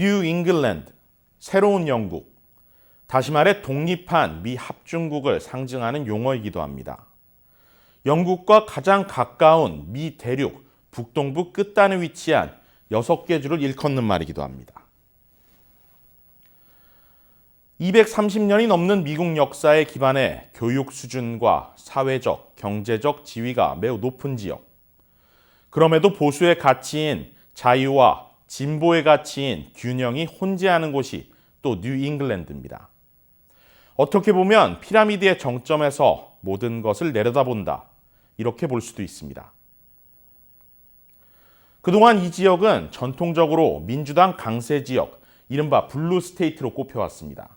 뉴 잉글랜드, 새로운 영국, 다시 말해 독립한 미 합중국을 상징하는 용어이기도 합니다. 영국과 가장 가까운 미 대륙 북동부 끝단에 위치한 6개 주를 일컫는 말이기도 합니다. 230년이 넘는 미국 역사에 기반해 교육 수준과 사회적, 경제적 지위가 매우 높은 지역, 그럼에도 보수의 가치인 자유와 진보의 가치인 균형이 혼재하는 곳이 또 뉴 잉글랜드입니다. 어떻게 보면 피라미드의 정점에서 모든 것을 내려다본다, 이렇게 볼 수도 있습니다. 그동안 이 지역은 전통적으로 민주당 강세 지역, 이른바 블루 스테이트로 꼽혀왔습니다.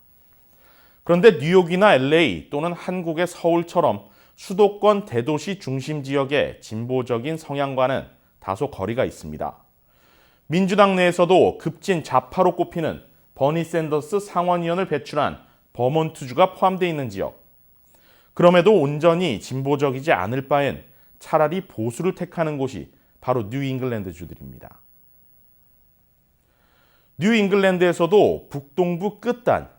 그런데 뉴욕이나 LA 또는 한국의 서울처럼 수도권 대도시 중심 지역의 진보적인 성향과는 다소 거리가 있습니다. 민주당 내에서도 급진 좌파로 꼽히는 버니 샌더스 상원의원을 배출한 버몬트주가 포함되어 있는 지역. 그럼에도 온전히 진보적이지 않을 바엔 차라리 보수를 택하는 곳이 바로 뉴 잉글랜드 주들입니다. 뉴 잉글랜드에서도 북동부 끝단,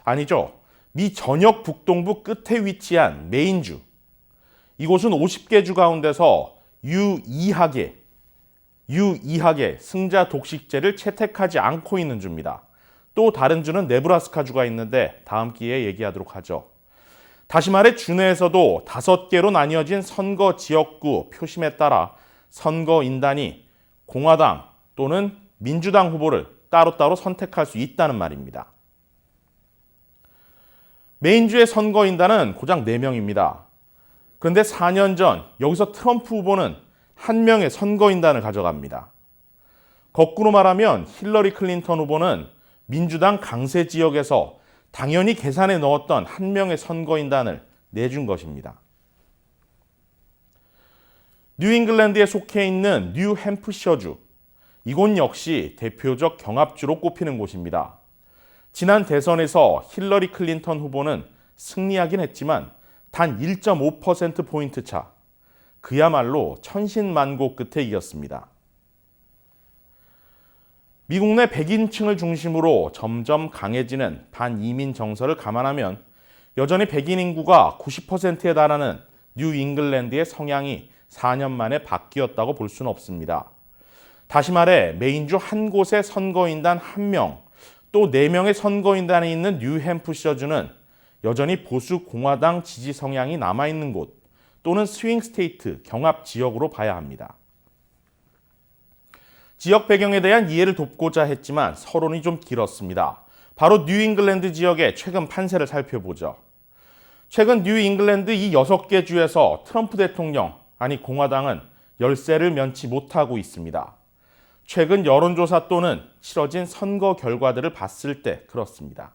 아니죠. 미 전역 북동부 끝에 위치한 메인주. 이곳은 50개 주 가운데서 유일하게 승자 독식제를 채택하지 않고 있는 주입니다. 또 다른 주는 네브라스카 주가 있는데 다음 기회에 얘기하도록 하죠. 다시 말해 주 내에서도 5개로 나뉘어진 선거 지역구 표심에 따라 선거인단이 공화당 또는 민주당 후보를 따로따로 선택할 수 있다는 말입니다. 메인주의 선거인단은 고작 4명입니다. 그런데 4년 전 여기서 트럼프 후보는 1명의 선거인단을 가져갑니다. 거꾸로 말하면 힐러리 클린턴 후보는 민주당 강세 지역에서 당연히 계산에 넣었던 1명의 선거인단을 내준 것입니다. 뉴 잉글랜드에 속해 있는 뉴 햄프셔주, 이곳 역시 대표적 경합주로 꼽히는 곳입니다. 지난 대선에서 힐러리 클린턴 후보는 승리하긴 했지만 단 1.5%포인트 차, 그야말로 천신만고 끝에 이겼습니다. 미국 내 백인층을 중심으로 점점 강해지는 반이민 정서를 감안하면 여전히 백인 인구가 90%에 달하는 뉴 잉글랜드의 성향이 4년 만에 바뀌었다고 볼 수는 없습니다. 다시 말해 메인주 한 곳의 선거인단 1명, 또 4명의 선거인단에 있는 뉴햄프셔주는 여전히 보수 공화당 지지 성향이 남아있는 곳 또는 스윙 스테이트 경합 지역으로 봐야 합니다. 지역 배경에 대한 이해를 돕고자 했지만 서론이 좀 길었습니다. 바로 뉴 잉글랜드 지역의 최근 판세를 살펴보죠. 최근 뉴 잉글랜드 이 6개 주에서 트럼프 대통령, 아니 공화당은 열세를 면치 못하고 있습니다. 최근 여론조사 또는 치러진 선거 결과들을 봤을 때 그렇습니다.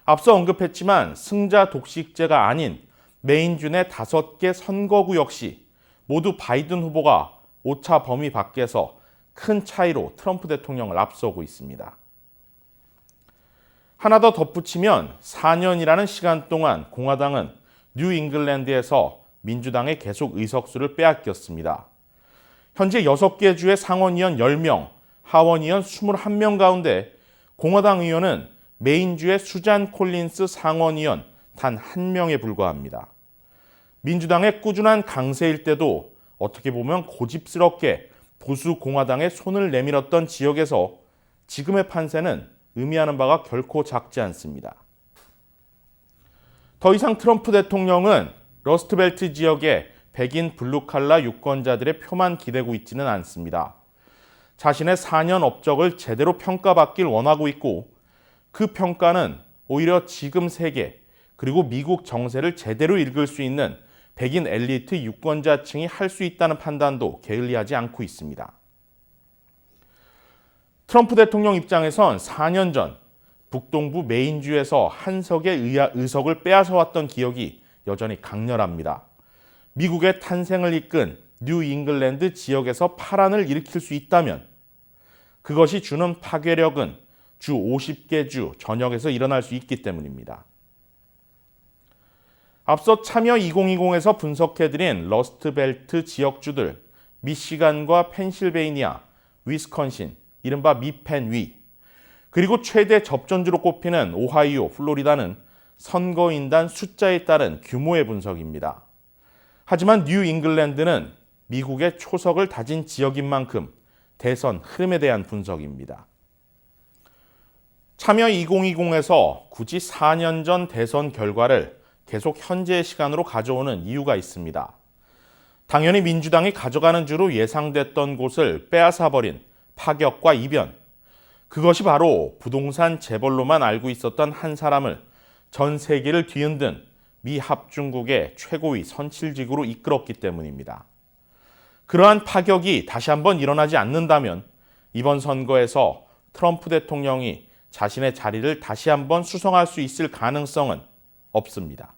앞서 언급했지만 승자 독식제가 아닌 메인주 내 5개 선거구 역시 모두 바이든 후보가 오차 범위 밖에서 큰 차이로 트럼프 대통령을 앞서고 있습니다. 하나 더 덧붙이면 4년이라는 시간 동안 공화당은 뉴 잉글랜드에서 민주당의 계속 의석수를 빼앗겼습니다. 현재 6개 주의 상원의원 10명, 하원의원 21명 가운데 공화당 의원은 메인주의 수잔 콜린스 상원의원 단 1명에 불과합니다. 민주당의 꾸준한 강세일 때도 어떻게 보면 고집스럽게 보수 공화당의 손을 내밀었던 지역에서 지금의 판세는 의미하는 바가 결코 작지 않습니다. 더 이상 트럼프 대통령은 러스트벨트 지역의 백인 블루칼라 유권자들의 표만 기대고 있지는 않습니다. 자신의 4년 업적을 제대로 평가받길 원하고 있고 그 평가는 오히려 지금 세계 그리고 미국 정세를 제대로 읽을 수 있는 백인 엘리트 유권자층이 할 수 있다는 판단도 게을리하지 않고 있습니다. 트럼프 대통령 입장에선 4년 전 북동부 메인주에서 한석의 의석을 빼앗아 왔던 기억이 여전히 강렬합니다. 미국의 탄생을 이끈 뉴 잉글랜드 지역에서 파란을 일으킬 수 있다면 그것이 주는 파괴력은 주 50개 주 전역에서 일어날 수 있기 때문입니다. 앞서 참여 2020에서 분석해드린 러스트벨트 지역주들 미시간과 펜실베이니아, 위스콘신, 이른바 미펜위, 그리고 최대 접전주로 꼽히는 오하이오, 플로리다는 선거인단 숫자에 따른 규모의 분석입니다. 하지만 뉴 잉글랜드는 미국의 초석을 다진 지역인 만큼 대선 흐름에 대한 분석입니다. 참여 2020에서 굳이 4년 전 대선 결과를 계속 현재의 시간으로 가져오는 이유가 있습니다. 당연히 민주당이 가져가는 주로 예상됐던 곳을 빼앗아버린 파격과 이변. 그것이 바로 부동산 재벌로만 알고 있었던 한 사람을 전 세계를 뒤흔든 미 합중국의 최고위 선실직으로 이끌었기 때문입니다. 그러한 파격이 다시 한번 일어나지 않는다면 이번 선거에서 트럼프 대통령이 자신의 자리를 다시 한번 수성할 수 있을 가능성은 없습니다.